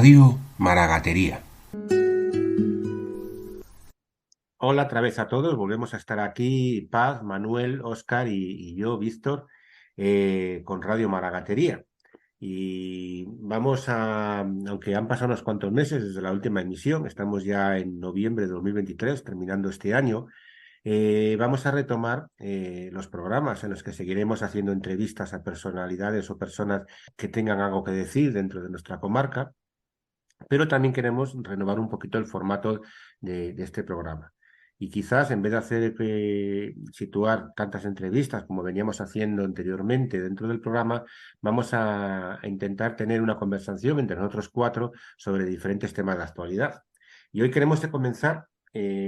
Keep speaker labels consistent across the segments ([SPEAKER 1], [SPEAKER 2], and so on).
[SPEAKER 1] Radio Maragatería.
[SPEAKER 2] Hola otra vez a todos, volvemos a estar aquí, Paz, Manuel, Óscar y yo, Víctor, con Radio Maragatería. Y vamos a, aunque han pasado unos cuantos meses desde la última emisión, estamos ya en noviembre de 2023, terminando este año, vamos a retomar los programas en los que seguiremos haciendo entrevistas a personalidades o personas que tengan algo que decir dentro de nuestra comarca, pero también queremos renovar un poquito el formato de este programa. Y quizás en vez de hacer situar tantas entrevistas como veníamos haciendo anteriormente dentro del programa, vamos a intentar tener una conversación entre nosotros cuatro sobre diferentes temas de actualidad. Y hoy queremos comenzar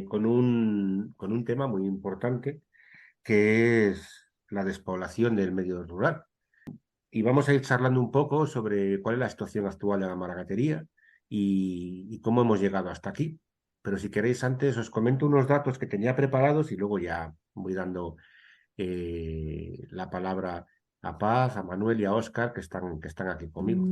[SPEAKER 2] con un tema muy importante, que es la despoblación del medio rural. Y vamos a ir charlando un poco sobre cuál es la situación actual de la maragatería y cómo hemos llegado hasta aquí. Pero si queréis, antes os comento unos datos que tenía preparados y luego ya voy dando la palabra a Paz, a Manuel y a Óscar, que están aquí conmigo.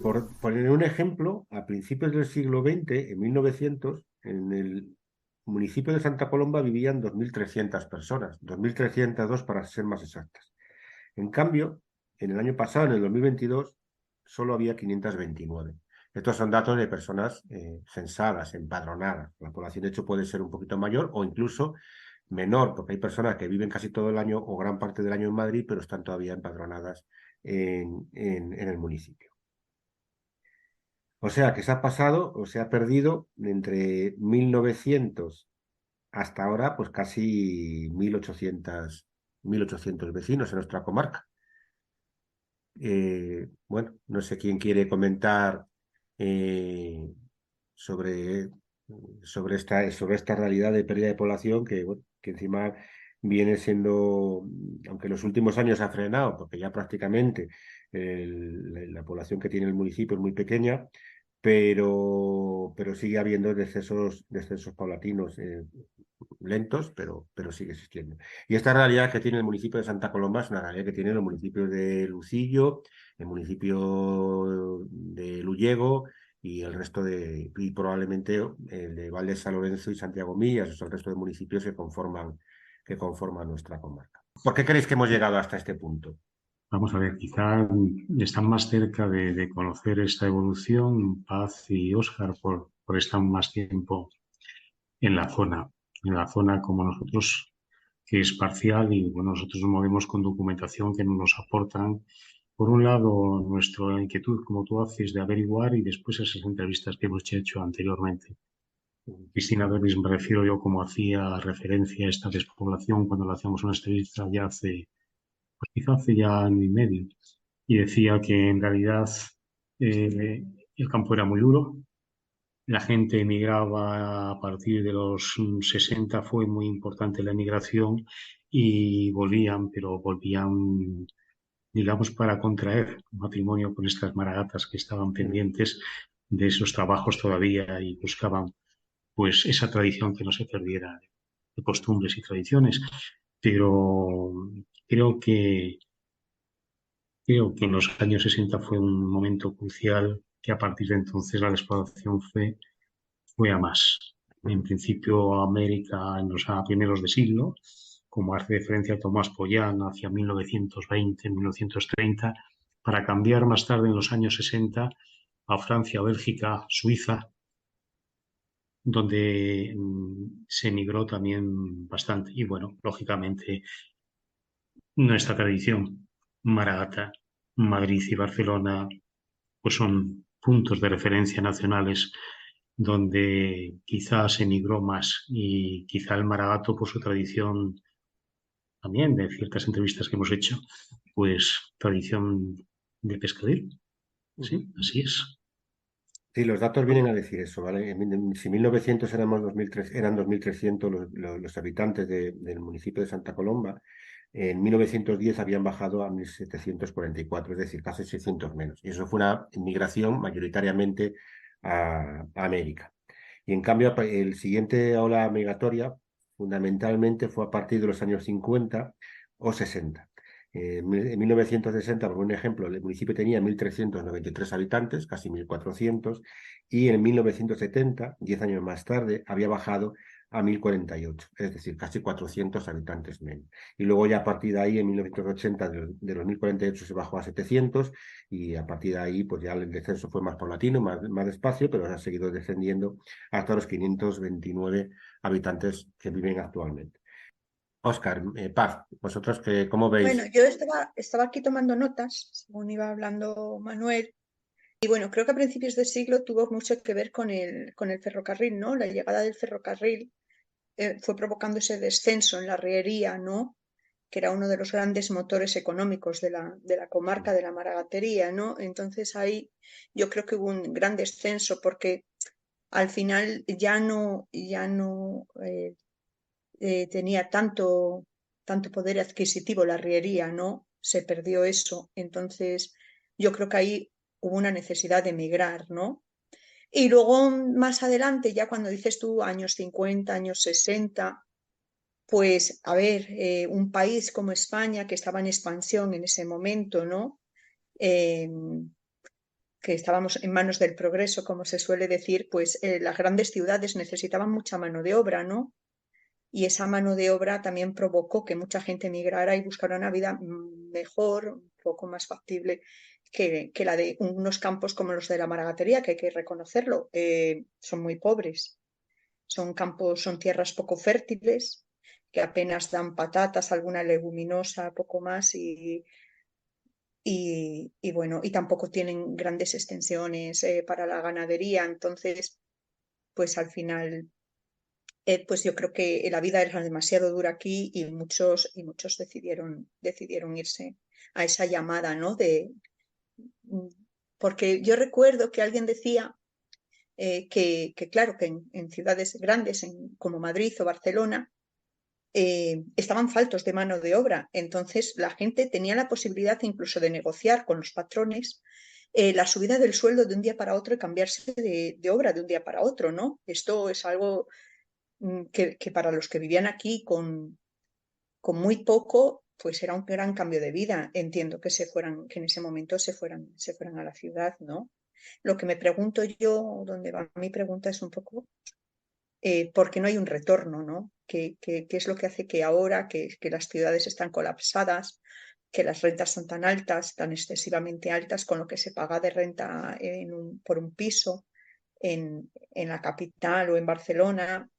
[SPEAKER 2] Por poner un ejemplo, a principios del siglo XX, en 1900, en el municipio de Santa Colomba vivían 2.300 personas, 2.302 para ser más exactas. En cambio, en el año pasado, en el 2022, solo había 529. Estos son datos de personas censadas, empadronadas. La población, de hecho, puede ser un poquito mayor o incluso menor, porque hay personas que viven casi todo el año o gran parte del año en Madrid, pero están todavía empadronadas en el municipio. O sea que se ha pasado o se ha perdido entre 1900 hasta ahora, pues casi 1.800 vecinos en nuestra comarca. Bueno, no sé quién quiere comentar eh, sobre, sobre esta realidad de pérdida de población que, bueno, que encima viene siendo, aunque en los últimos años ha frenado, porque ya prácticamente la población que tiene el municipio es muy pequeña, pero sigue habiendo descensos paulatinos, lentos, pero sigue existiendo. Y esta realidad que tiene el municipio de Santa Colomba es una realidad que tiene los municipios de Lucillo, el municipio de Luyego y el resto y probablemente el de Valde San Lorenzo y Santiago Millas, esos son el resto de municipios que conforman nuestra comarca. ¿Por qué creéis que hemos llegado hasta este punto?
[SPEAKER 3] Vamos a ver, quizá están más cerca de conocer esta evolución, Paz y Óscar, por estar más tiempo en la zona como nosotros, que es parcial y bueno, nosotros nos movemos con documentación que nos aportan, por un lado, nuestra inquietud, como tú haces, de averiguar y después esas entrevistas que hemos hecho anteriormente. Cristina Dorris, me refiero yo como hacía referencia a esta despoblación cuando le hacíamos una entrevista ya hace, pues quizá hace ya año y medio y decía que en realidad el campo era muy duro, la gente emigraba a partir de los 60, fue muy importante la emigración y volvían, pero volvían, digamos, para contraer matrimonio con estas maragatas que estaban pendientes de esos trabajos todavía y buscaban pues esa tradición que no se perdiera de costumbres y tradiciones. Pero creo que Creo que en los años 60 fue un momento crucial que a partir de entonces la exploración fue a más. En principio, América en los primeros de siglo, como hace referencia Tomás Pollán hacia 1920, 1930, para cambiar más tarde en los años 60 a Francia, Bélgica, Suiza, donde se emigró también bastante. Y bueno, lógicamente, nuestra tradición, Maragata, Madrid y Barcelona pues son puntos de referencia nacionales donde quizás emigró más y quizá el Maragato por su tradición también de ciertas entrevistas que hemos hecho, pues tradición de pescadero.
[SPEAKER 2] Ujú.
[SPEAKER 3] Sí, así es.
[SPEAKER 2] Sí, los datos vienen a decir eso, ¿vale? Si 1900 éramos 2003, eran 2.300 los habitantes del municipio de Santa Colomba, en 1910 habían bajado a 1.744, es decir, casi 600 menos. Y eso fue una inmigración mayoritariamente a América. Y en cambio, el siguiente ola migratoria fundamentalmente fue a partir de los años 50 o 60. En 1960, por un ejemplo, el municipio tenía 1.393 habitantes, casi 1.400, y en 1970, 10 años más tarde, había bajado a 1.048, es decir, casi 400 habitantes menos. Y luego ya a partir de ahí, en 1980, de los 1.048 se bajó a 700 y a partir de ahí, pues ya el descenso fue más paulatino, más despacio, pero ha seguido descendiendo hasta los 529 habitantes que viven actualmente. Óscar, Paz, vosotros ¿cómo
[SPEAKER 1] Bueno,
[SPEAKER 2] veis?
[SPEAKER 1] yo estaba aquí tomando notas, según iba hablando Manuel, y bueno, creo que a principios de siglo tuvo mucho que ver con el ferrocarril, ¿no? La llegada del ferrocarril fue provocando ese descenso en la riería, ¿no? Que era uno de los grandes motores económicos de la comarca de la Maragatería, ¿no? Entonces ahí yo creo que hubo un gran descenso porque al final ya no tenía tanto poder adquisitivo la riería, ¿no? Se perdió eso. Entonces yo creo que ahí hubo una necesidad de emigrar, ¿no? Y luego más adelante, ya cuando dices tú años 50, años 60, pues a ver, un país como España que estaba en expansión en ese momento, ¿no? Eh, que estábamos en manos del progreso, como se suele decir, pues las grandes ciudades necesitaban mucha mano de obra, ¿no? Y esa mano de obra también provocó que mucha gente emigrara y buscara una vida mejor, un poco más factible que la de unos campos como los de la Maragatería, que hay que reconocerlo, son muy pobres. Son campos, son tierras poco fértiles, que apenas dan patatas, alguna leguminosa, poco más, y bueno, y tampoco tienen grandes extensiones para la ganadería. Entonces, pues al final pues yo creo que la vida era demasiado dura aquí y muchos decidieron irse a esa llamada, ¿no? Mm, porque yo recuerdo que alguien decía que claro, que en ciudades grandes como Madrid o Barcelona estaban faltos de mano de obra. Entonces la gente tenía la posibilidad incluso de negociar con los patrones la subida del sueldo de un día para otro y cambiarse de obra de un día para otro, ¿no? Esto es algo que para los que vivían aquí con muy poco, pues era un gran cambio de vida. Entiendo que que en ese momento se fueran a la ciudad, ¿no? Lo que me pregunto yo, donde va mi pregunta es un poco por qué no hay un retorno, ¿no? ¿Qué es lo que hace que ahora que las ciudades están colapsadas, que las rentas son tan altas, tan excesivamente altas, con lo que se paga de renta por un piso en la capital o en Barcelona,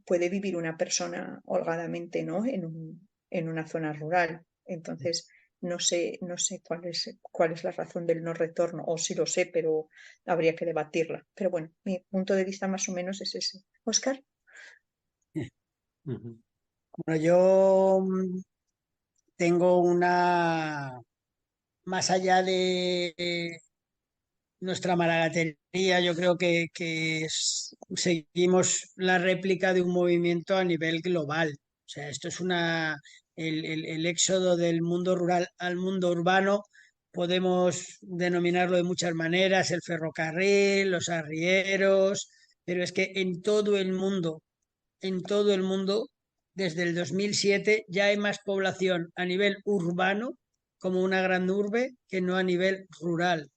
[SPEAKER 1] puede vivir una persona holgadamente, ¿no? En una zona rural. Entonces, no sé cuál es la razón del no retorno, o sí lo sé, pero habría que debatirla. Pero bueno, mi punto de vista más o menos es ese. Oscar.
[SPEAKER 2] Ujú.
[SPEAKER 4] Bueno, yo tengo más allá de nuestra maragatería, yo creo que seguimos la réplica de un movimiento a nivel global. O sea, esto es el éxodo del mundo rural al mundo urbano. Podemos denominarlo de muchas maneras, el ferrocarril, los arrieros, pero es que en todo el mundo, desde el 2007 ya hay más población a nivel urbano, como una gran urbe, que no a nivel rural.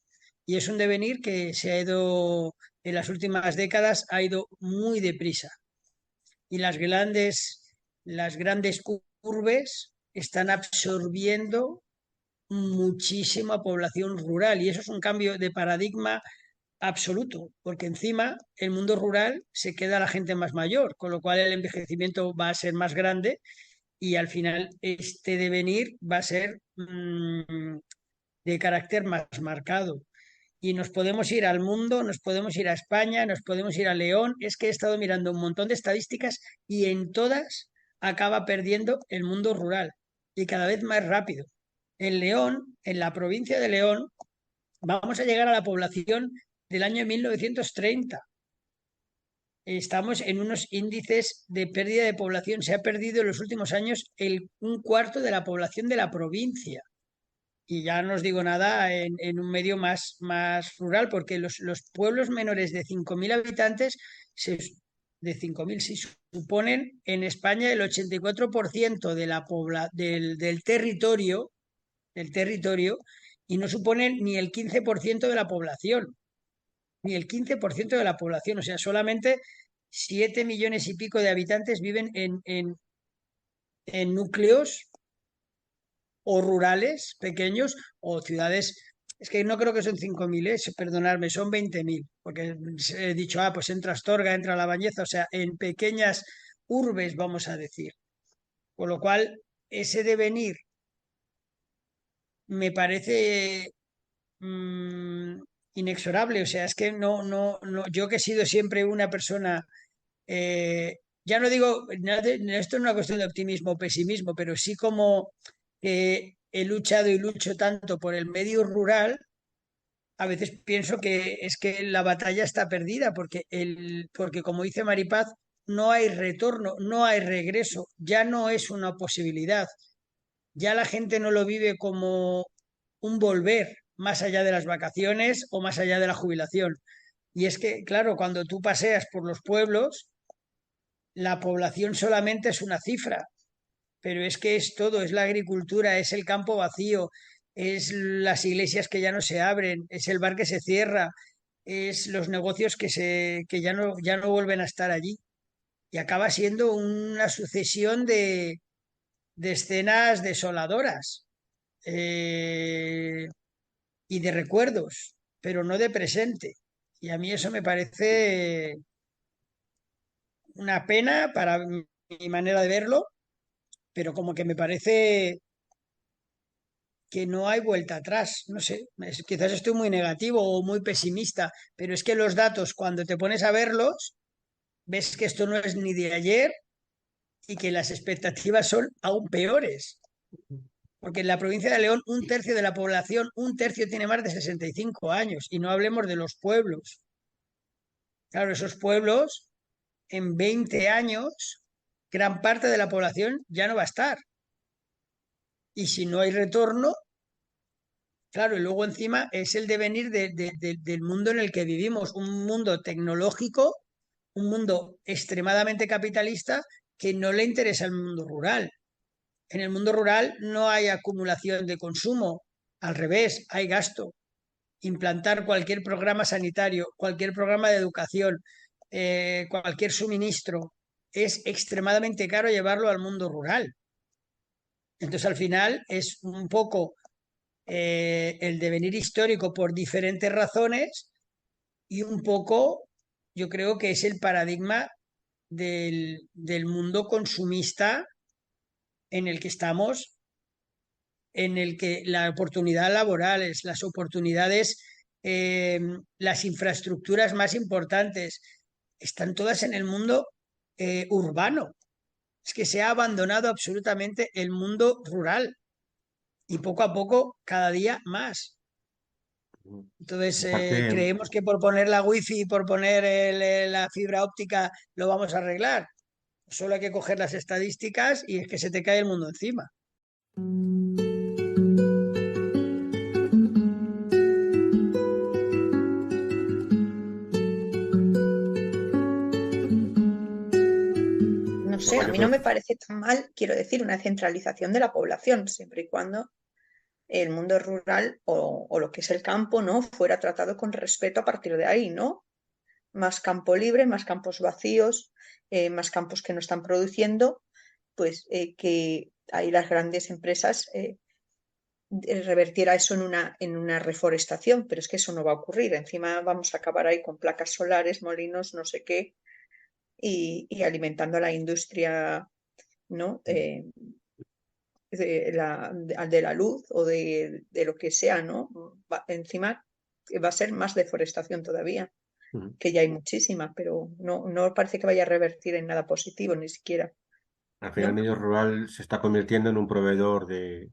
[SPEAKER 4] Y es un devenir que se ha ido, en las últimas décadas, ha ido muy deprisa. Y las grandes urbes están absorbiendo muchísima población rural. Y eso es un cambio de paradigma absoluto, porque encima el mundo rural se queda la gente más mayor, con lo cual el envejecimiento va a ser más grande y al final este devenir va a ser de carácter más marcado. Y nos podemos ir al mundo, nos podemos ir a España, nos podemos ir a León. Es que he estado mirando un montón de estadísticas y en todas acaba perdiendo el mundo rural y cada vez más rápido. En León, en la provincia de León, vamos a llegar a la población del año 1930. Estamos en unos índices de pérdida de población. Se ha perdido en los últimos años un cuarto de la población de la provincia. Y ya no os digo nada en un medio más rural, porque los pueblos menores de 5.000 habitantes, se, de 5.000 sí, suponen en España el 84% de la del territorio, y no suponen ni el 15% de la población, ni el 15% de la población. O sea, solamente 7 millones y pico de habitantes viven en núcleos o rurales pequeños o ciudades. Es que no creo que son 5.000, perdonadme, son 20.000, porque he dicho, pues entra Astorga, entra La Bañeza, o sea, en pequeñas urbes, vamos a decir. Con lo cual, ese devenir me parece mm, inexorable. O sea, es que no, yo que he sido siempre una persona, ya no digo, esto es una cuestión de optimismo o pesimismo, pero sí como he luchado y lucho tanto por el medio rural, a veces pienso que es que la batalla está perdida, porque como dice Maripaz, no hay retorno, no hay regreso, ya no es una posibilidad. Ya la gente no lo vive como un volver más allá de las vacaciones o más allá de la jubilación. Y es que, claro, cuando tú paseas por los pueblos, la población solamente es una cifra, pero es que es todo, es la agricultura, es el campo vacío, es las iglesias que ya no se abren, es el bar que se cierra, es los negocios que ya no vuelven a estar allí. Y acaba siendo una sucesión de escenas desoladoras, eh, y de recuerdos, pero no de presente. Y a mí eso me parece una pena para mi manera de verlo, pero como que me parece que no hay vuelta atrás. No sé, quizás estoy muy negativo o muy pesimista, pero es que los datos, cuando te pones a verlos, ves que esto no es ni de ayer y que las expectativas son aún peores. Porque en la provincia de León, un tercio de la población, un tercio tiene más de 65 años, y no hablemos de los pueblos. Claro, esos pueblos, en 20 años, gran parte de la población ya no va a estar. Y si no hay retorno, claro, y luego encima es el devenir del mundo en el que vivimos, un mundo tecnológico, un mundo extremadamente capitalista que no le interesa al mundo rural. En el mundo rural no hay acumulación de consumo, al revés, hay gasto. Implantar cualquier programa sanitario, cualquier programa de educación, cualquier suministro, es extremadamente caro llevarlo al mundo rural. Entonces, al final, es un poco el devenir histórico por diferentes razones, y un poco, yo creo que es el paradigma del mundo consumista en el que estamos, en el que las oportunidades laborales, las oportunidades, las infraestructuras más importantes, están todas en el mundo urbano. Es que se ha abandonado absolutamente el mundo rural, y poco a poco, cada día más. Entonces,
[SPEAKER 2] Aparte,
[SPEAKER 4] creemos que por poner la wifi y por poner la fibra óptica lo vamos a arreglar. Solo hay que coger las estadísticas y es que se te cae el mundo encima.
[SPEAKER 1] No sé,
[SPEAKER 2] luego
[SPEAKER 1] a
[SPEAKER 2] yo
[SPEAKER 1] mí no
[SPEAKER 2] creo
[SPEAKER 1] me parece tan mal, quiero decir, una centralización de la población, siempre y cuando el mundo rural o lo que es el campo, ¿no? Fuera tratado con respeto a partir de ahí, ¿no? Más campo libre, más campos vacíos, más campos que no están produciendo, pues que ahí las grandes empresas revertiera eso en una reforestación, pero es que eso no va a ocurrir. Encima vamos a acabar ahí con placas solares, molinos, no sé qué, y alimentando a la industria, ¿no? De la luz o de lo que sea, ¿no? Encima va a ser más deforestación todavía, que ya hay muchísima, pero no parece que vaya a revertir en nada positivo, ni siquiera,
[SPEAKER 2] al final el
[SPEAKER 1] ¿no?
[SPEAKER 2] medio rural se está convirtiendo en un proveedor de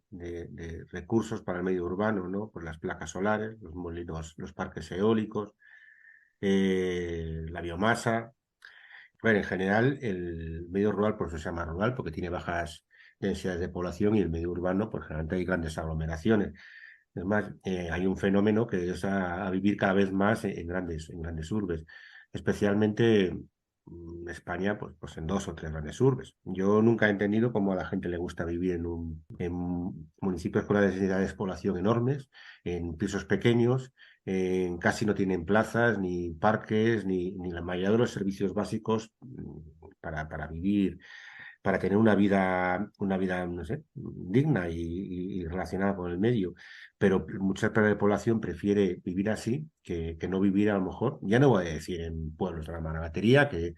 [SPEAKER 2] recursos para el medio urbano, ¿no? Pues las placas solares, los molinos, los parques eólicos, la biomasa. Bueno, en general, el medio rural, por eso se llama rural, porque tiene bajas densidades de población, y el medio urbano, pues generalmente hay grandes aglomeraciones. Es más, hay un fenómeno que es a vivir cada vez más en grandes urbes, especialmente España, pues en 2 o 3 grandes urbes. Yo nunca he entendido cómo a la gente le gusta vivir en municipios con unas densidades de población enormes, en pisos pequeños, casi no tienen plazas, ni parques, ni la mayoría de los servicios básicos para vivir, para tener una vida, no sé, digna y relacionada con el medio. Pero mucha parte de la población prefiere vivir así que no vivir a lo mejor, ya no voy a decir en pueblos de la Maragatería, que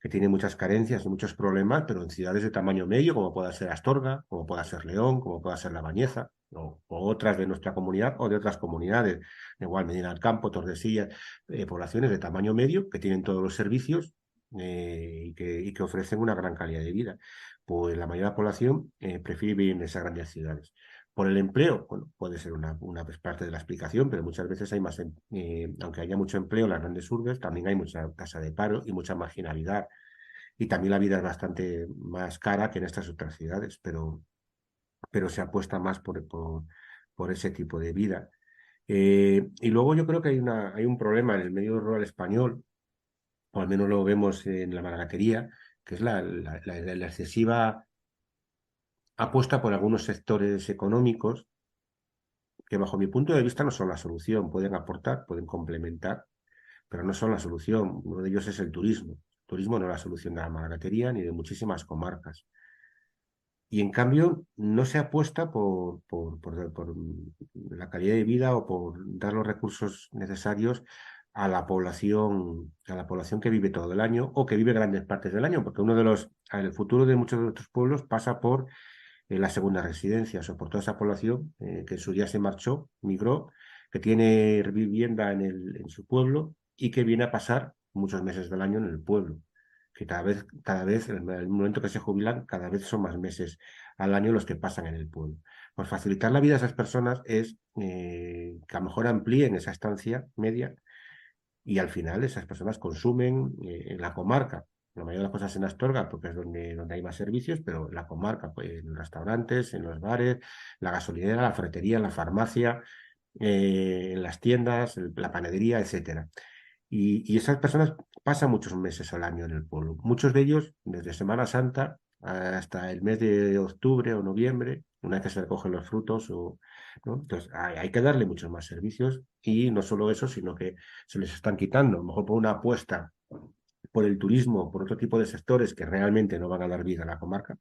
[SPEAKER 2] tiene muchas carencias y muchos problemas, pero en ciudades de tamaño medio, como pueda ser Astorga, como pueda ser León, como pueda ser La Bañeza, o otras de nuestra comunidad o de otras comunidades, igual Medina del Campo, Tordesillas, poblaciones de tamaño medio que tienen todos los servicios y que ofrecen una gran calidad de vida. Pues la mayoría de la población prefiere vivir en esas grandes ciudades. Por el empleo, bueno, puede ser una parte de la explicación, pero muchas veces hay más, aunque haya mucho empleo en las grandes urbes, también hay mucha tasa de paro y mucha marginalidad. Y también la vida es bastante más cara que en estas otras ciudades, pero se apuesta más por ese tipo de vida. Y luego yo creo que hay un problema en el medio rural español, o al menos lo vemos en la Maragatería, que es la excesiva apuesta por algunos sectores económicos que bajo mi punto de vista no son la solución, pueden aportar, pueden complementar, pero no son la solución. Uno de ellos es el turismo. El turismo no es la solución de la Maragatería ni de muchísimas comarcas. Y en cambio no se apuesta por la calidad de vida o por dar los recursos necesarios a la población que vive todo el año o que vive grandes partes del año, porque el futuro de muchos de nuestros pueblos pasa por las segundas residencias o por toda esa población que en su día se marchó, migró, que tiene vivienda en su pueblo y que viene a pasar muchos meses del año en el pueblo, que cada vez, en el momento que se jubilan, cada vez son más meses al año los que pasan en el pueblo. Pues facilitar la vida a esas personas es que a lo mejor amplíen esa estancia media y al final esas personas consumen en la comarca. La mayoría de las cosas en Astorga, porque es donde hay más servicios, pero en la comarca, pues, en los restaurantes, en los bares, la gasolinera, la ferretería, la farmacia, en las tiendas, la panadería, etcétera. Y esas personas pasan muchos meses al año en el pueblo. Muchos de ellos, desde Semana Santa hasta el mes de octubre o noviembre, una vez que se recogen los frutos, ¿no? Entonces hay que darle muchos más servicios y no solo eso, sino que se les están quitando, a lo mejor por una apuesta por el turismo, por otro tipo de sectores que realmente no van a dar vida a la comarca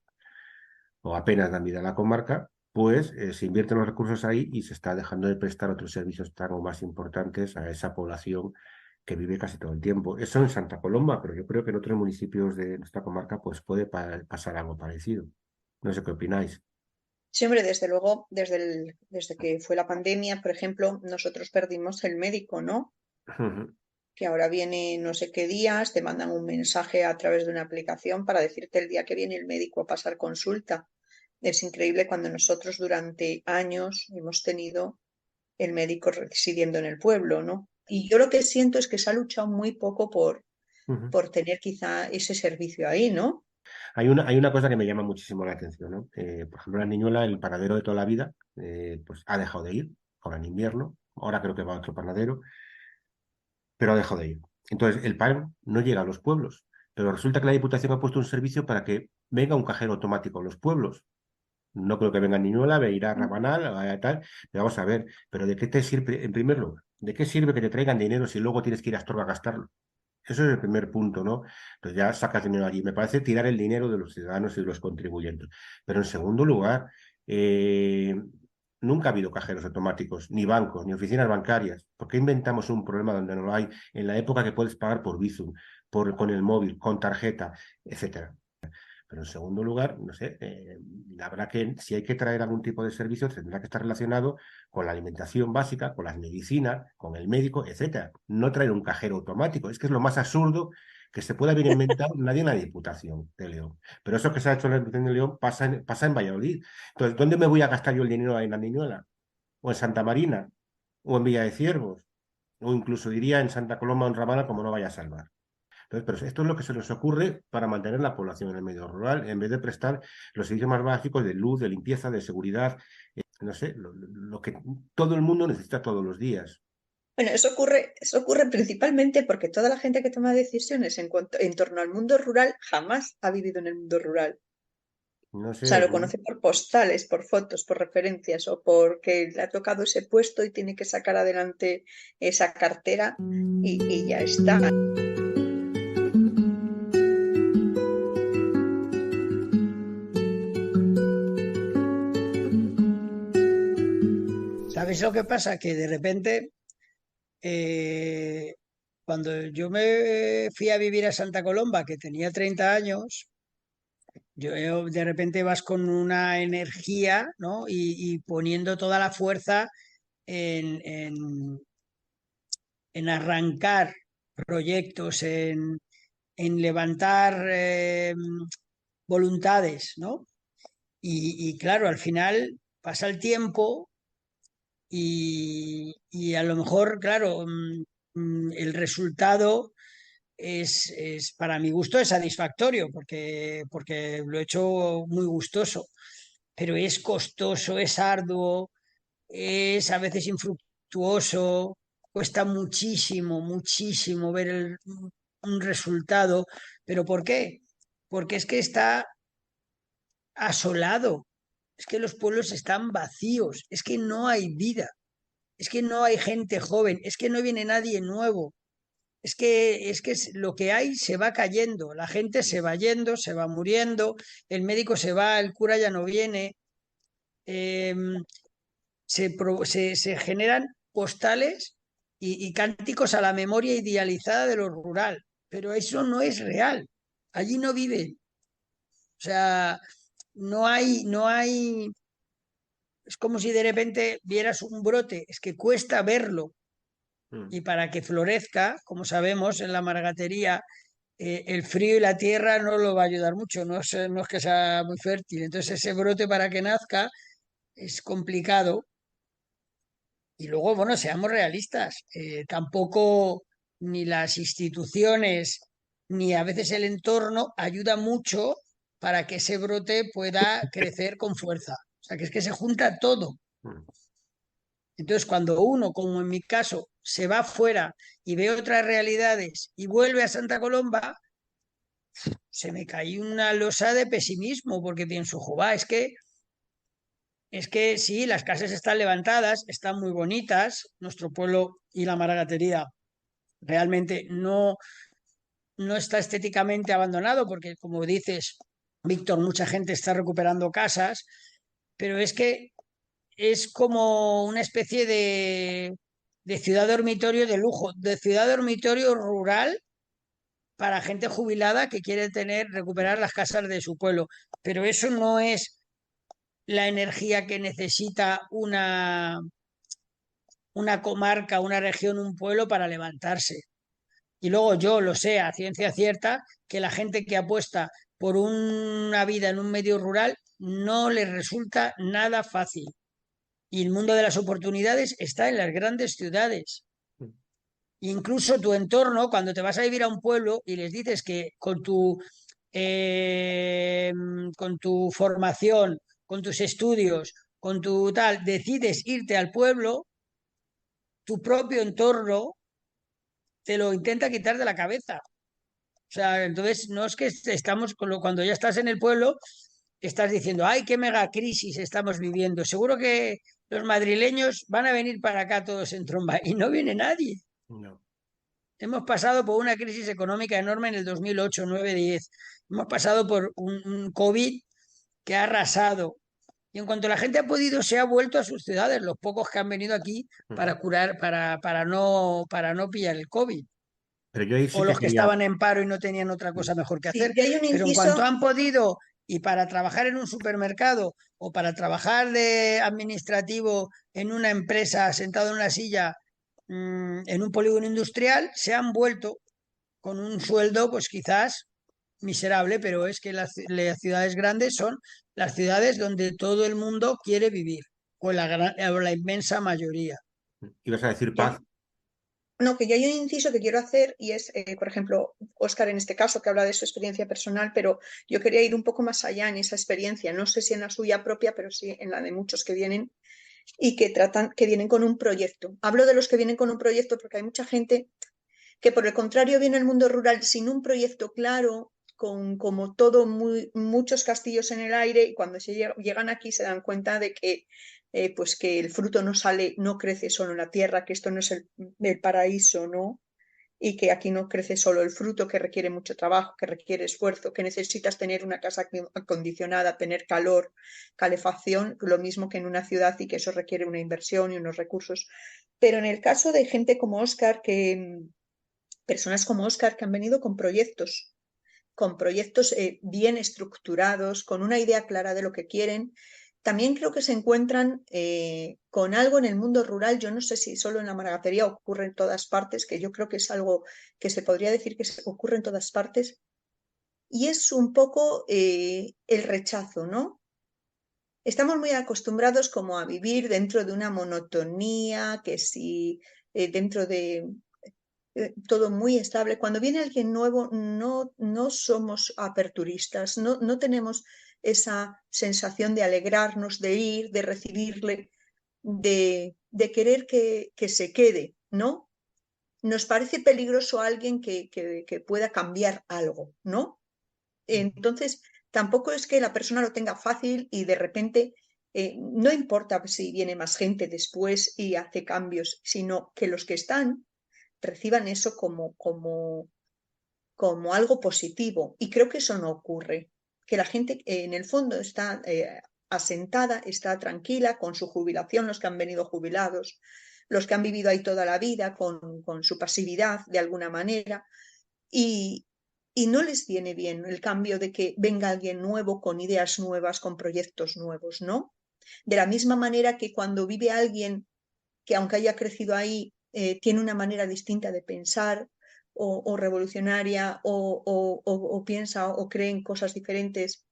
[SPEAKER 2] o apenas dan vida a la comarca, pues se invierten los recursos ahí y se está dejando de prestar otros servicios tan o más importantes a esa población que vive casi todo el tiempo. Eso en Santa Coloma, pero yo creo que en otros municipios de nuestra comarca pues puede pasar algo parecido. No sé qué opináis.
[SPEAKER 1] Sí, hombre, desde luego, desde que fue la pandemia, por ejemplo, nosotros perdimos el médico, ¿no? Que ahora viene no sé qué días, te mandan un mensaje a través de una aplicación para decirte el día que viene el médico a pasar consulta. Es increíble cuando nosotros durante años hemos tenido el médico residiendo en el pueblo, ¿no? Y yo lo que siento es que se ha luchado muy poco por tener quizá ese servicio ahí, ¿no?
[SPEAKER 2] Hay una cosa que me llama muchísimo la atención, ¿no? Por ejemplo, la Niñola, el panadero de toda la vida, pues ha dejado de ir, ahora en invierno, ahora creo que va otro panadero, pero ha dejado de ir. Entonces, el pan no llega a los pueblos, pero resulta que la Diputación ha puesto un servicio para que venga un cajero automático a los pueblos. No creo que venga Niñola, me irá a Rabanal, a tal, pero vamos a ver, pero ¿de qué te sirve, en primer lugar, de qué sirve que te traigan dinero si luego tienes que ir a Astorga a gastarlo? Eso es el primer punto, ¿no? Entonces ya sacas dinero allí. Me parece tirar el dinero de los ciudadanos y de los contribuyentes. Pero en segundo lugar, eh, nunca ha habido cajeros automáticos, ni bancos, ni oficinas bancarias. ¿Por qué inventamos un problema donde no lo hay en la época que puedes pagar por Bizum, con el móvil, con tarjeta, etcétera? Pero en segundo lugar, no sé, habrá que, si hay que traer algún tipo de servicio, tendrá que estar relacionado con la alimentación básica, con las medicinas, con el médico, etcétera. No traer un cajero automático. Es que es lo más absurdo que se puede haber inventado nadie en la Diputación de León. Pero eso que se ha hecho en la Diputación de León pasa en Valladolid. Entonces, ¿dónde me voy a gastar yo el dinero en la Niñuela? ¿O en Santa Marina? ¿O en Villa de Ciervos? O incluso diría en Santa Coloma o en Ramana, como no vaya a salvar. Entonces, pero esto es lo que se les ocurre para mantener la población en el medio rural, en vez de prestar los servicios más básicos de luz, de limpieza, de seguridad. no sé, lo que todo el mundo necesita todos los días.
[SPEAKER 1] Bueno, eso ocurre principalmente porque toda la gente que toma decisiones en torno al mundo rural jamás ha vivido en el mundo rural.
[SPEAKER 2] No
[SPEAKER 1] O sea,
[SPEAKER 2] sé,
[SPEAKER 1] lo conoce por postales, por fotos, por referencias o porque le ha tocado ese puesto y tiene que sacar adelante esa cartera y ya está.
[SPEAKER 4] ¿Sabes lo que pasa? Que de repente, eh, cuando yo me fui a vivir a Santa Colomba, que tenía 30 años, yo de repente vas con una energía, ¿no? Y poniendo toda la fuerza en arrancar proyectos, en levantar voluntades, ¿no? Y claro, al final pasa el tiempo y a lo mejor, claro, el resultado para mi gusto, es satisfactorio porque lo he hecho muy gustoso, pero es costoso, es arduo, es a veces infructuoso, cuesta muchísimo, muchísimo ver un resultado. ¿Pero por qué? Porque es que está asolado, es que los pueblos están vacíos, es que no hay vida, es que no hay gente joven, es que no viene nadie nuevo. Lo que hay se va cayendo, la gente se va yendo, se va muriendo, el médico se va, el cura ya no viene, eh, se generan postales y cánticos a la memoria idealizada de lo rural, pero eso no es real, allí no viven, o sea, no hay, es como si de repente vieras un brote, es que cuesta verlo
[SPEAKER 2] mm,
[SPEAKER 4] y para que florezca, como sabemos en la maragatería, el frío y la tierra no lo va a ayudar mucho, no es que sea muy fértil. Entonces ese brote para que nazca es complicado. Y luego, bueno, seamos realistas, tampoco ni las instituciones ni a veces el entorno ayuda mucho para que ese brote pueda crecer con fuerza. O sea, que es que se junta todo.
[SPEAKER 2] mm.
[SPEAKER 4] Entonces, cuando uno, como en mi caso, se va fuera y ve otras realidades y vuelve a Santa Colomba, se me cae una losa de pesimismo porque pienso, jová, es que sí, las casas están levantadas, están muy bonitas, nuestro pueblo y la maragatería realmente no está estéticamente abandonado porque, como dices, Víctor, mucha gente está recuperando casas, pero es que es como una especie de ciudad dormitorio de lujo, de ciudad dormitorio rural para gente jubilada que quiere recuperar las casas de su pueblo. Pero eso no es la energía que necesita una comarca, una región, un pueblo para levantarse. Y luego yo lo sé a ciencia cierta que la gente que apuesta por una vida en un medio rural no les resulta nada fácil. Y el mundo de las oportunidades está en las grandes ciudades. Incluso tu entorno, cuando te vas a vivir a un pueblo y les dices que eh, con tu formación, con tus estudios, con tu tal, decides irte al pueblo, tu propio entorno te lo intenta quitar de la cabeza. O sea, entonces no es que estamos, cuando ya estás en el pueblo, estás diciendo, ay, qué mega crisis estamos viviendo. Seguro que los madrileños van a venir para acá todos en tromba y no viene nadie.
[SPEAKER 2] No.
[SPEAKER 4] Hemos pasado por una crisis económica enorme en el 2008, 9, 10. Hemos pasado por un COVID que ha arrasado. Y en cuanto la gente ha podido, se ha vuelto a sus ciudades, los pocos que han venido aquí
[SPEAKER 2] Mm.
[SPEAKER 4] para curar, para no pillar el COVID.
[SPEAKER 2] Pero yo ahí sí
[SPEAKER 4] O
[SPEAKER 2] que
[SPEAKER 4] los que
[SPEAKER 2] quería.
[SPEAKER 4] estaban en paro y no tenían otra
[SPEAKER 2] Mm,
[SPEAKER 4] cosa mejor que
[SPEAKER 1] Sí,
[SPEAKER 4] hacer.
[SPEAKER 1] y hay un
[SPEAKER 4] Pero en cuanto
[SPEAKER 1] inciso.
[SPEAKER 4] han podido, y para trabajar en un supermercado o para trabajar de administrativo en una empresa sentado en una silla en un polígono industrial, se han vuelto con un sueldo, pues quizás miserable, pero es que las ciudades grandes son las ciudades donde todo el mundo quiere vivir, o la inmensa mayoría.
[SPEAKER 2] ibas a decir
[SPEAKER 1] Y hay,
[SPEAKER 2] paz.
[SPEAKER 1] No, que yo hay un inciso que quiero hacer y es, por ejemplo, Óscar en este caso que habla de su experiencia personal, pero yo quería ir un poco más allá en esa experiencia, no sé si en la suya propia, pero sí en la de muchos que vienen y que tratan, que vienen con un proyecto. Hablo de los que vienen con un proyecto porque hay mucha gente que por el contrario viene al mundo rural sin un proyecto claro, con como todo muchos castillos en el aire y cuando llegan aquí se dan cuenta de que pues que el fruto no sale, no crece solo en la tierra, que esto no es el paraíso, ¿no? Y que aquí no crece solo el fruto, que requiere mucho trabajo, que requiere esfuerzo, que necesitas tener una casa acondicionada, tener calor, calefacción, lo mismo que en una ciudad y que eso requiere una inversión y unos recursos. Pero en el caso de gente como Oscar, que personas como Oscar que han venido con proyectos bien estructurados, con una idea clara de lo que quieren. También creo que se encuentran con algo en el mundo rural, yo no sé si solo en la maragatería ocurre en todas partes, que yo creo que es algo que se podría decir que ocurre en todas partes, y es un poco el rechazo, ¿no? Estamos muy acostumbrados como a vivir dentro de una monotonía, que si dentro de todo muy estable. Cuando viene alguien nuevo, no somos aperturistas, no tenemos esa sensación de alegrarnos, de ir, de recibirle, de querer que se quede, ¿no? Nos parece peligroso alguien que pueda cambiar algo, ¿no? Entonces, tampoco es que la persona lo tenga fácil y de repente no importa si viene más gente después y hace cambios, sino que los que están reciban eso como algo positivo. Y creo que eso no ocurre, que la gente en el fondo está asentada, está tranquila con su jubilación, los que han venido jubilados, los que han vivido ahí toda la vida con su pasividad de alguna manera. Y, y no les viene bien el cambio de que venga alguien nuevo con ideas nuevas, con proyectos nuevos, ¿no? De la misma manera que cuando vive alguien que aunque haya crecido ahí, tiene una manera distinta de pensar o revolucionaria o piensa o cree en cosas diferentes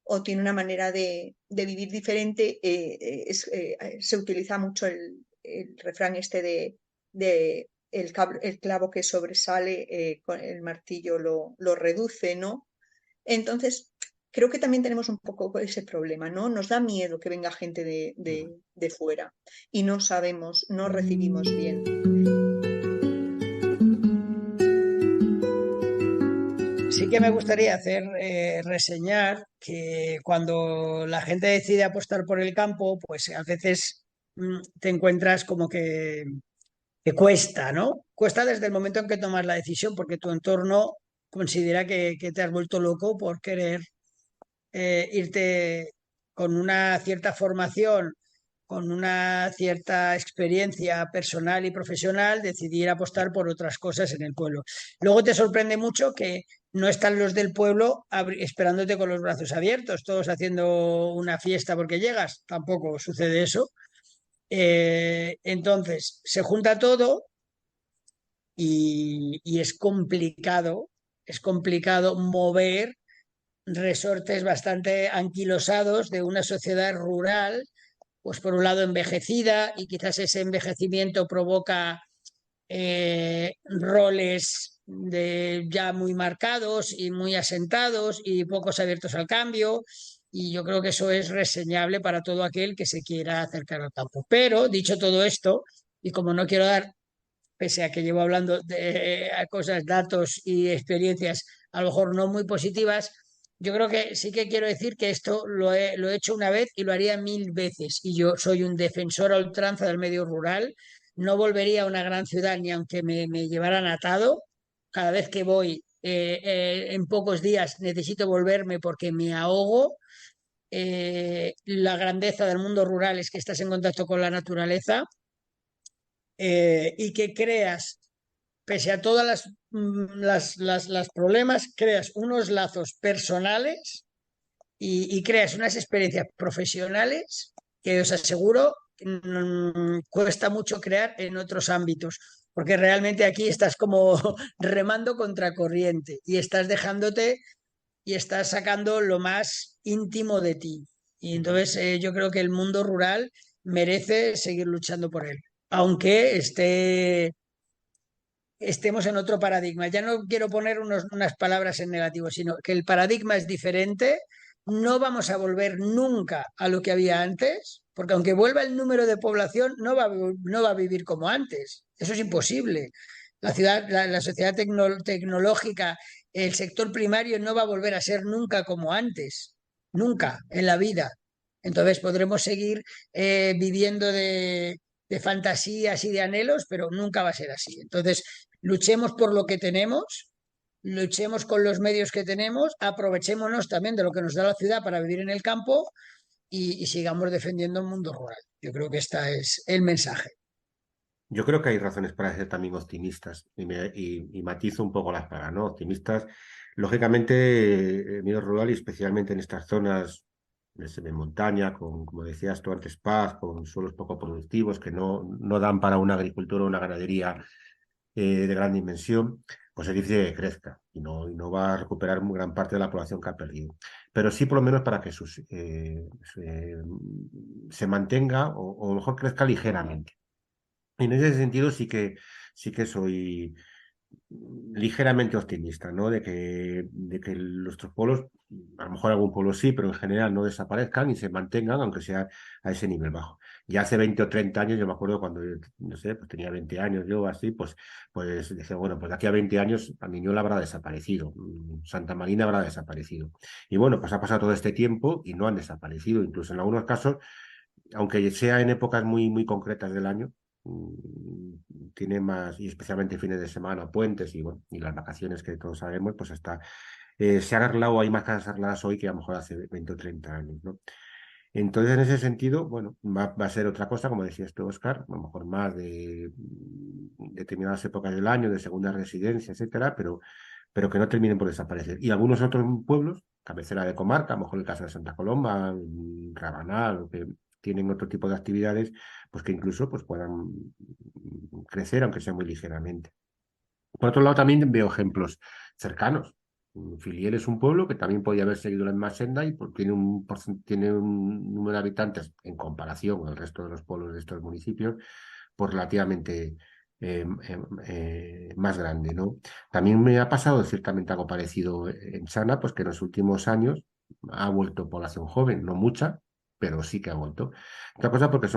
[SPEAKER 1] o tiene una manera de vivir diferente, se utiliza mucho el refrán este de el clavo que sobresale, con el martillo lo reduce, ¿no? Entonces, creo que también tenemos un poco ese problema, ¿no? Nos da miedo que venga gente de fuera y no sabemos, no recibimos bien.
[SPEAKER 4] Sí que me gustaría hacer reseñar que cuando la gente decide apostar por el campo, pues a veces te encuentras como que cuesta, ¿no? Cuesta desde el momento en que tomas la decisión, porque tu entorno considera que te has vuelto loco por querer irte con una cierta formación, con una cierta experiencia personal y profesional, decidir apostar por otras cosas en el pueblo. Luego te sorprende mucho que no están los del pueblo esperándote con los brazos abiertos, todos haciendo una fiesta porque llegas. Tampoco sucede eso. Entonces, se junta todo y es complicado mover resortes bastante anquilosados de una sociedad rural, pues por un lado envejecida y quizás ese envejecimiento provoca roles ya muy marcados y muy asentados y pocos abiertos al cambio. Y yo creo que eso es reseñable para todo aquel que se quiera acercar al campo. Pero, dicho todo esto, y como no quiero dar, pese a que llevo hablando de cosas, datos y experiencias a lo mejor no muy positivas, yo creo que sí que quiero decir que esto lo he hecho una vez y lo haría 1000 veces. Y yo soy un defensor a ultranza del medio rural. No volvería a una gran ciudad ni aunque me llevaran atado. Cada vez que voy en pocos días necesito volverme porque me ahogo. La grandeza del mundo rural es que estás en contacto con la naturaleza y que creas, pese a todas las problemas, creas unos lazos personales y creas unas experiencias profesionales que os aseguro cuesta mucho crear en otros ámbitos, porque realmente aquí estás como remando contra corriente y estás dejándote y estás sacando lo más íntimo de ti. Y entonces yo creo que el mundo rural merece seguir luchando por él, aunque esté estemos en otro paradigma. Ya no quiero poner unas palabras en negativo, sino que el paradigma es diferente. No vamos a volver nunca a lo que había antes, porque aunque vuelva el número de población, no va a vivir como antes. Eso es imposible. La sociedad tecnológica, el sector primario no va a volver a ser nunca como antes, nunca en la vida. Entonces podremos seguir viviendo de fantasías y de anhelos, pero nunca va a ser así. Entonces, luchemos por lo que tenemos, luchemos con los medios que tenemos, aprovechémonos también de lo que nos da la ciudad para vivir en el campo y sigamos defendiendo el mundo rural. Yo creo que este es el mensaje.
[SPEAKER 2] Yo creo que hay razones para ser también optimistas y matizo un poco las palabras, ¿no? Optimistas, lógicamente, el medio rural y especialmente en estas zonas de montaña, con, como decías tú antes, Paz, con suelos poco productivos que no dan para una agricultura o una ganadería de gran dimensión, pues es difícil que crezca y no va a recuperar gran parte de la población que ha perdido. Pero sí, por lo menos, para que se mantenga o mejor crezca ligeramente. En ese sentido sí que soy ligeramente optimista, ¿no? De que nuestros pueblos, a lo mejor algún pueblo sí, pero en general no desaparezcan y se mantengan, aunque sea a ese nivel bajo. Ya hace 20 o 30 años, yo me acuerdo cuando, no sé, pues tenía 20 años yo así, pues decía, bueno, pues de aquí a 20 años Miñola habrá desaparecido, Santa Marina habrá desaparecido. Y bueno, pues ha pasado todo este tiempo y no han desaparecido, incluso en algunos casos aunque sea en épocas muy, muy concretas del año, tiene más, y especialmente fines de semana, puentes y, bueno, y las vacaciones que todos sabemos, pues hasta se ha arreglado, hay más casas arregladas hoy que a lo mejor hace 20 o 30 años, ¿no? Entonces, en ese sentido, bueno, va a ser otra cosa, como decías tú, Oscar, a lo mejor más de determinadas épocas del año, de segunda residencia, etcétera, pero que no terminen por desaparecer. Y algunos otros pueblos, cabecera de comarca, a lo mejor el caso de Santa Coloma, Rabanal, que tienen otro tipo de actividades, pues que incluso pues, puedan crecer, aunque sea muy ligeramente. Por otro lado, también veo ejemplos cercanos. Filiel es un pueblo que también podía haber seguido la misma senda y tiene un número de habitantes en comparación con el resto de los pueblos de estos municipios, pues relativamente más grande, ¿no? También me ha pasado ciertamente algo parecido en Sana, pues que en los últimos años ha vuelto población joven, no mucha, pero sí que ha vuelto. Otra cosa porque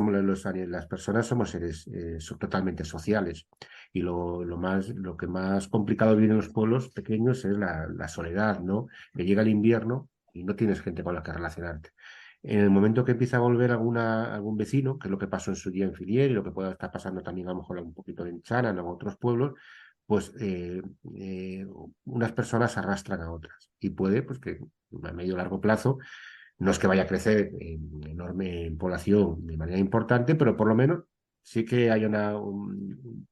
[SPEAKER 2] las personas somos seres totalmente sociales y lo que más complicado vive en los pueblos pequeños es la soledad, ¿no? Que llega el invierno y no tienes gente con la que relacionarte. En el momento que empieza a volver algún vecino, que es lo que pasó en su día en Filier y lo que pueda estar pasando también a lo mejor un poquito en Chana, en otros pueblos, pues unas personas arrastran a otras y puede pues que a medio o largo plazo no es que vaya a crecer en población de manera importante, pero por lo menos sí que hay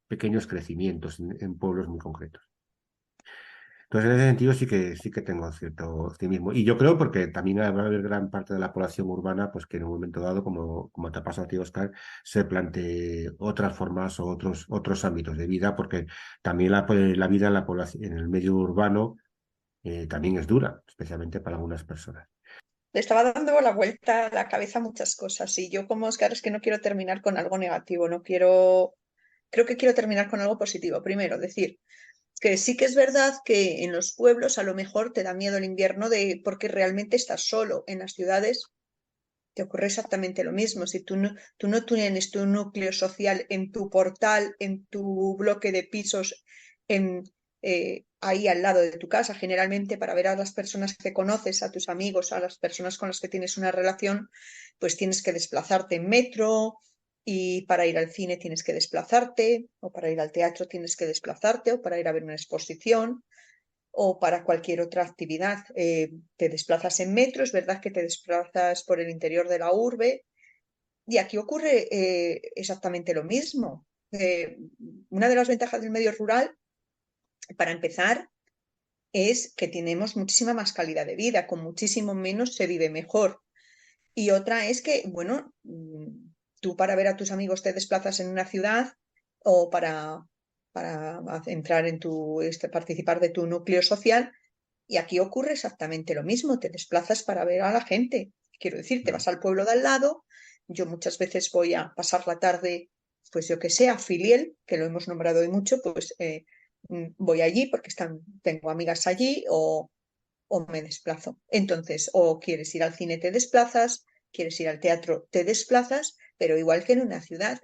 [SPEAKER 2] pequeños crecimientos en pueblos muy concretos. Entonces, en ese sentido sí que tengo cierto optimismo. Y yo creo porque también va a haber gran parte de la población urbana, pues que en un momento dado, como te ha pasado a ti, Oscar, se plantee otras formas o otros ámbitos de vida, porque también la vida en la población, en el medio urbano también es dura, especialmente para algunas personas.
[SPEAKER 1] Le estaba dando la vuelta a la cabeza a muchas cosas y yo como Oscar es que no quiero terminar con algo negativo, no quiero, creo que quiero terminar con algo positivo. Primero, decir que sí que es verdad que en los pueblos a lo mejor te da miedo el invierno porque realmente estás solo. En las ciudades te ocurre exactamente lo mismo. Si tú no tienes tu núcleo social en tu portal, en tu bloque de pisos, ahí al lado de tu casa, generalmente para ver a las personas que conoces, a tus amigos, a las personas con las que tienes una relación, pues tienes que desplazarte en metro y para ir al cine tienes que desplazarte, o para ir al teatro tienes que desplazarte, o para ir a ver una exposición o para cualquier otra actividad. Te desplazas en metro, es verdad que te desplazas por el interior de la urbe y aquí ocurre exactamente lo mismo. Una de las ventajas del medio rural, para empezar, es que tenemos muchísima más calidad de vida, con muchísimo menos se vive mejor. Y otra es que, bueno, tú para ver a tus amigos te desplazas en una ciudad o para entrar en participar de tu núcleo social. Y aquí ocurre exactamente lo mismo, te desplazas para ver a la gente. Quiero decir, te vas al pueblo de al lado. Yo muchas veces voy a pasar la tarde, pues yo que sé, a Filiel, que lo hemos nombrado hoy mucho, pues voy allí porque tengo amigas allí o me desplazo. Entonces, o quieres ir al cine, te desplazas, quieres ir al teatro, te desplazas, pero igual que en una ciudad,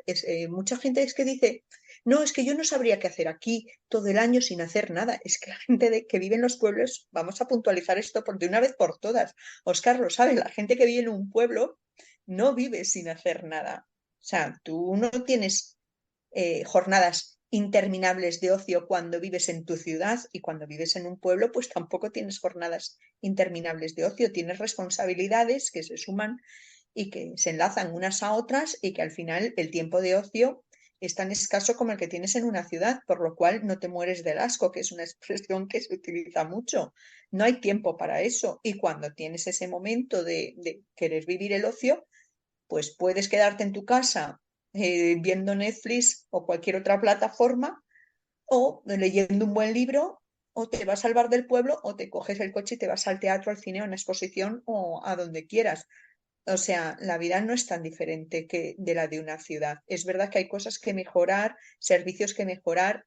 [SPEAKER 1] mucha gente es que dice, no, es que yo no sabría qué hacer aquí todo el año sin hacer nada. Es que la gente que vive en los pueblos, vamos a puntualizar esto por de una vez por todas. Óscar lo sabe, la gente que vive en un pueblo no vive sin hacer nada. O sea, tú no tienes jornadas interminables de ocio cuando vives en tu ciudad, y cuando vives en un pueblo, pues tampoco tienes jornadas interminables de ocio, tienes responsabilidades que se suman y que se enlazan unas a otras, y que al final el tiempo de ocio es tan escaso como el que tienes en una ciudad, por lo cual no te mueres del asco, que es una expresión que se utiliza mucho. No hay tiempo para eso, y cuando tienes ese momento de querer vivir el ocio, pues puedes quedarte en tu casa viendo Netflix o cualquier otra plataforma, o leyendo un buen libro, o te vas al bar del pueblo, o te coges el coche y te vas al teatro, al cine, a una exposición o a donde quieras. O sea, la vida no es tan diferente que de la de una ciudad. Es verdad que hay cosas que mejorar, servicios que mejorar,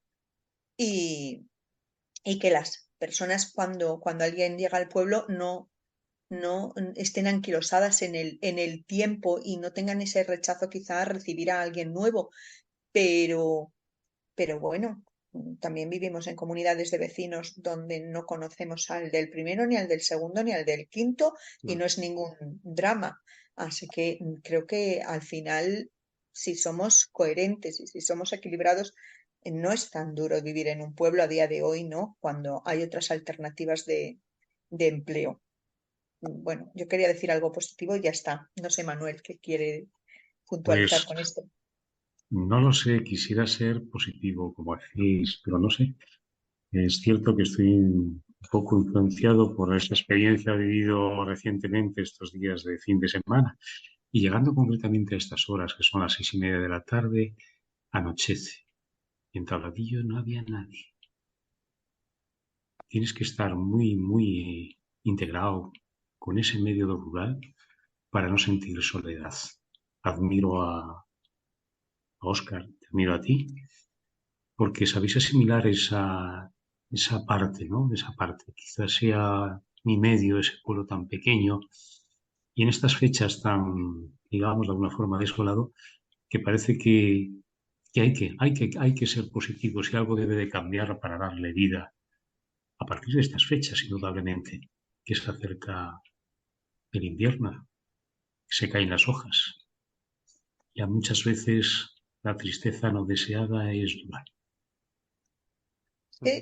[SPEAKER 1] y, y que las personas cuando alguien llega al pueblo no estén anquilosadas en el tiempo y no tengan ese rechazo quizá a recibir a alguien nuevo, pero, pero bueno, también vivimos en comunidades de vecinos donde no conocemos al del primero, ni al del segundo, ni al del quinto, y no es ningún drama. Así que creo que al final, si somos coherentes y si somos equilibrados, no es tan duro vivir en un pueblo a día de hoy, ¿no? Cuando hay otras alternativas de empleo. Bueno, yo quería decir algo positivo y ya está. No sé, Manuel, qué quiere puntualizar
[SPEAKER 3] Pues
[SPEAKER 1] con esto.
[SPEAKER 3] no lo sé, quisiera ser positivo, como decís, pero no sé. Es cierto que estoy un poco influenciado por esa experiencia vivido recientemente estos días de fin de semana. Y llegando concretamente a estas horas, que son las 6:30 de la tarde, anochece. Y en Tabladillo no había nadie. Tienes que estar muy, muy integrado con ese medio rural para no sentir soledad. Admiro a Óscar, te admiro a ti, porque sabéis asimilar esa parte, ¿no? Esa parte. Quizás sea mi medio, ese pueblo tan pequeño, y en estas fechas tan, digamos, de alguna forma desolado, que parece que hay que ser positivos y algo debe de cambiar para darle vida a partir de estas fechas, indudablemente, que se acerca el invierno, se caen las hojas. Ya muchas veces la tristeza no deseada es dura.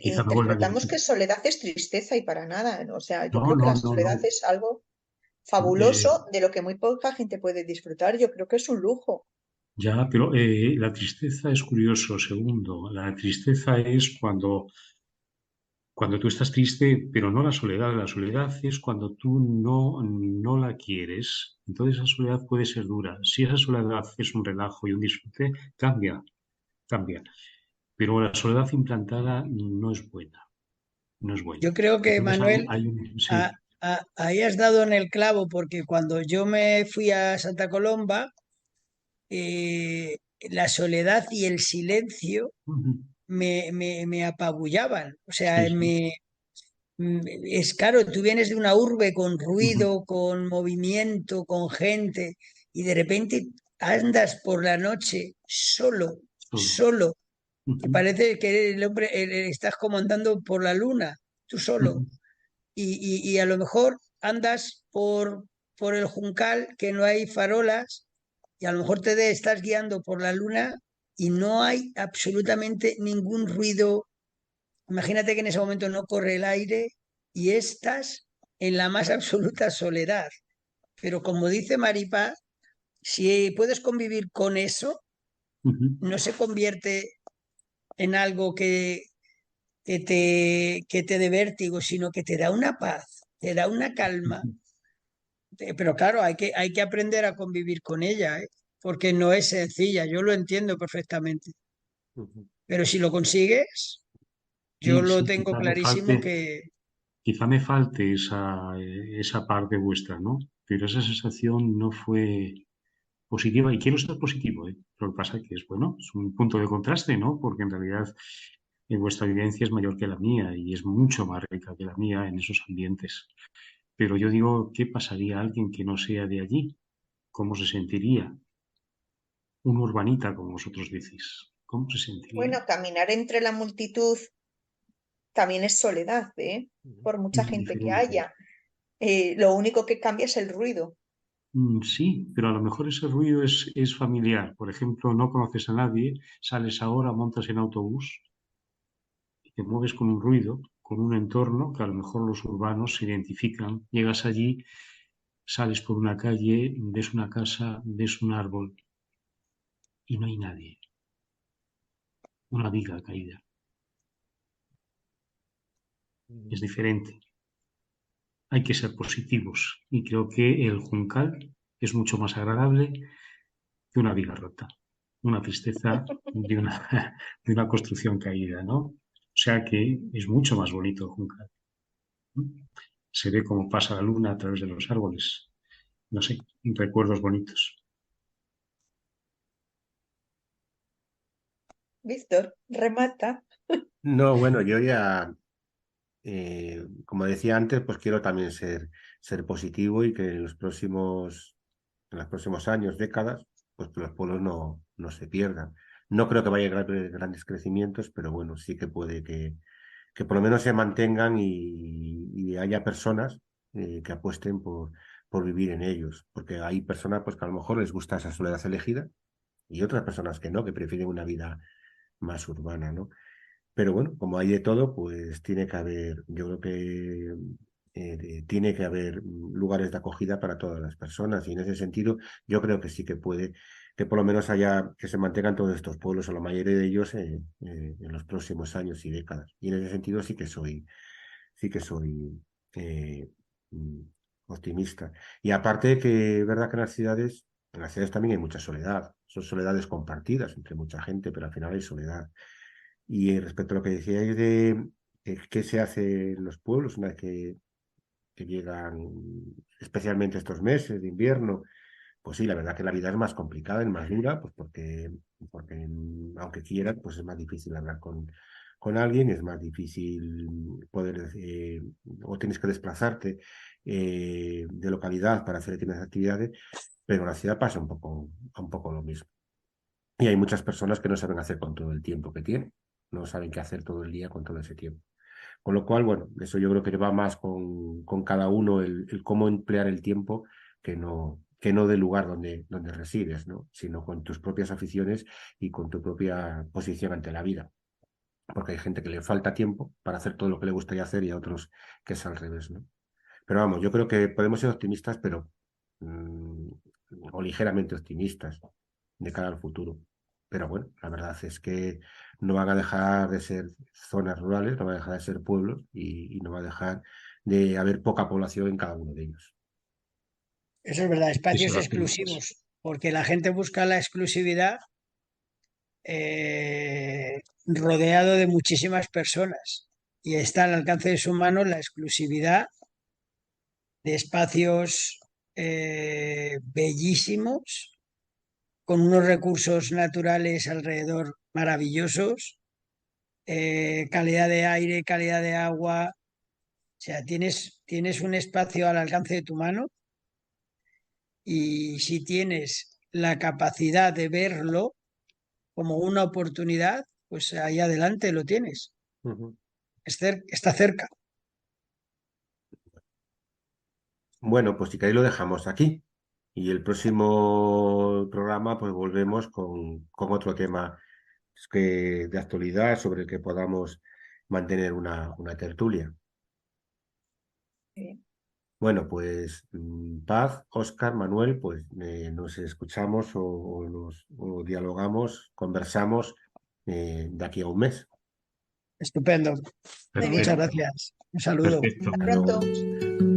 [SPEAKER 3] Quizá me vuelva a
[SPEAKER 1] Interpretamos
[SPEAKER 3] dirigir.
[SPEAKER 1] que soledad es tristeza y para nada, ¿no? O sea, yo
[SPEAKER 3] No,
[SPEAKER 1] creo que
[SPEAKER 3] no,
[SPEAKER 1] la
[SPEAKER 3] no,
[SPEAKER 1] soledad
[SPEAKER 3] no.
[SPEAKER 1] es algo
[SPEAKER 3] Eh,
[SPEAKER 1] fabuloso de lo que muy poca gente puede disfrutar. Yo creo que es un lujo.
[SPEAKER 3] ya, pero la tristeza es curioso. Segundo, la tristeza es cuando tú estás triste, pero no la soledad. La soledad es cuando tú no la quieres. Entonces esa soledad puede ser dura. Si esa soledad es un relajo y un disfrute, cambia, cambia. Pero la soledad implantada no es buena, no es buena.
[SPEAKER 4] Yo creo que,
[SPEAKER 3] Entonces
[SPEAKER 4] Manuel,
[SPEAKER 3] sí.
[SPEAKER 4] ahí has dado en el clavo, porque cuando yo me fui a Santa Colomba, la soledad y el silencio
[SPEAKER 3] Ujú.
[SPEAKER 4] me apabullaban. O sea,
[SPEAKER 3] Sí, sí.
[SPEAKER 4] es claro, tú vienes de una urbe con
[SPEAKER 3] Ujú.
[SPEAKER 4] ruido, con movimiento, con gente, y de repente andas por la noche solo,
[SPEAKER 3] Solo.
[SPEAKER 4] solo, que
[SPEAKER 3] Ujú.
[SPEAKER 4] parece que el hombre, estás como andando por la luna, tú solo.
[SPEAKER 3] Ujú.
[SPEAKER 4] Y a lo mejor andas por el Juncal, que no hay farolas, y a lo mejor estás guiando por la luna y no hay absolutamente ningún ruido. Imagínate que en ese momento no corre el aire y estás en la más absoluta soledad. Pero como dice Maripaz, si puedes convivir con eso,
[SPEAKER 3] Ujú.
[SPEAKER 4] no se convierte en algo que te dé vértigo, sino que te da una paz, te da una calma.
[SPEAKER 3] Ujú.
[SPEAKER 4] Pero claro, hay que aprender a convivir con ella, ¿eh? Porque no es sencilla, yo lo entiendo perfectamente.
[SPEAKER 2] Ujú.
[SPEAKER 4] Pero si lo consigues, yo
[SPEAKER 3] Sí,
[SPEAKER 4] lo
[SPEAKER 3] sí,
[SPEAKER 4] tengo clarísimo que
[SPEAKER 3] quizá me falte esa parte vuestra, ¿no? Pero esa sensación no fue positiva y quiero ser positivo, ¿eh? Lo que pasa es que es bueno, es un punto de contraste, ¿no? Porque en realidad vuestra vivencia es mayor que la mía y es mucho más rica que la mía en esos ambientes. Pero yo digo, ¿qué pasaría a alguien que no sea de allí? ¿Cómo se sentiría? Un urbanita, como vosotros decís. ¿Cómo se sentiría?
[SPEAKER 1] Bueno, caminar entre la multitud también es soledad, ¿eh? Por mucha gente que
[SPEAKER 3] Indiferente.
[SPEAKER 1] haya. Lo único que cambia es el ruido.
[SPEAKER 3] Sí, pero a lo mejor ese ruido es familiar. Por ejemplo, no conoces a nadie, sales ahora, montas en autobús y te mueves con un ruido, con un entorno que a lo mejor los urbanos se identifican. Llegas allí, sales por una calle, ves una casa, ves un árbol y no hay nadie. Una viga caída. Es diferente. Hay que ser positivos y creo que el juncal es mucho más agradable que una viga rota, una tristeza de una, de una construcción caída, ¿no? O sea que es mucho más bonito el juncal, ¿no? Se ve cómo pasa la luna a través de los árboles, no sé, recuerdos bonitos.
[SPEAKER 1] Víctor, remata.
[SPEAKER 2] No, bueno, yo ya, como decía antes, pues quiero también ser positivo y que en los próximos años, décadas, pues que los pueblos no se pierdan. No creo que vaya a haber grandes crecimientos, pero bueno, sí que puede que por lo menos se mantengan y haya personas que apuesten por vivir en ellos, porque hay personas pues, que a lo mejor les gusta esa soledad elegida y otras personas que no, que prefieren una vida más urbana, ¿no? Pero bueno, como hay de todo, pues tiene que haber, yo creo que tiene que haber lugares de acogida para todas las personas y en ese sentido yo creo que sí que puede, que por lo menos haya, que se mantengan todos estos pueblos o la mayoría de ellos en los próximos años y décadas. Y en ese sentido sí que soy eh, mm, optimista. Y aparte que es verdad que en las ciudades también hay mucha soledad, son soledades compartidas entre mucha gente, pero al final hay soledad. Y respecto a lo que decíais de qué se hace en los pueblos una vez que llegan, especialmente estos meses de invierno, pues sí, la verdad que la vida es más complicada, es más dura, pues porque aunque quieran, pues es más difícil hablar con alguien, es más difícil poder, o tienes que desplazarte de localidad para hacer determinadas actividades, pero en la ciudad pasa un poco lo mismo. Y hay muchas personas que no saben hacer con todo el tiempo que tienen, no saben qué hacer todo el día con todo ese tiempo. Con lo cual, bueno, eso yo creo que va más con cada uno el cómo emplear el tiempo que no del lugar donde resides, ¿no? Sino con tus propias aficiones y con tu propia posición ante la vida. Porque hay gente que le falta tiempo para hacer todo lo que le gustaría hacer y a otros que es al revés, ¿no? Pero vamos, yo creo que podemos ser optimistas, pero mm, o ligeramente optimistas de cara al futuro. Pero bueno, la verdad es que no van a dejar de ser zonas rurales, no van a dejar de ser pueblos y no va a dejar de haber poca población en cada uno de ellos.
[SPEAKER 4] Eso es verdad,
[SPEAKER 3] Eso
[SPEAKER 4] espacios
[SPEAKER 3] es optimistas.
[SPEAKER 4] exclusivos, porque la gente busca la exclusividad rodeado de muchísimas personas y está al alcance de su mano la exclusividad de espacios bellísimos, con unos recursos naturales alrededor maravillosos, calidad de aire, calidad de agua. O sea, tienes un espacio al alcance de tu mano y si tienes la capacidad de verlo como una oportunidad, pues ahí adelante lo tienes.
[SPEAKER 2] Ujú.
[SPEAKER 4] Está cerca.
[SPEAKER 2] Bueno, pues si queréis lo dejamos aquí. Y el próximo programa, pues volvemos con otro tema de actualidad sobre el que podamos mantener una tertulia. Bueno, pues Paz, Óscar, Manuel, pues nos escuchamos o dialogamos, conversamos de aquí a un mes.
[SPEAKER 4] Estupendo.
[SPEAKER 1] Muy
[SPEAKER 4] Muchas
[SPEAKER 1] bien.
[SPEAKER 3] Perfecto,
[SPEAKER 4] gracias. Un saludo.
[SPEAKER 3] perfecto.
[SPEAKER 1] Hasta
[SPEAKER 2] Hasta luego.
[SPEAKER 1] pronto.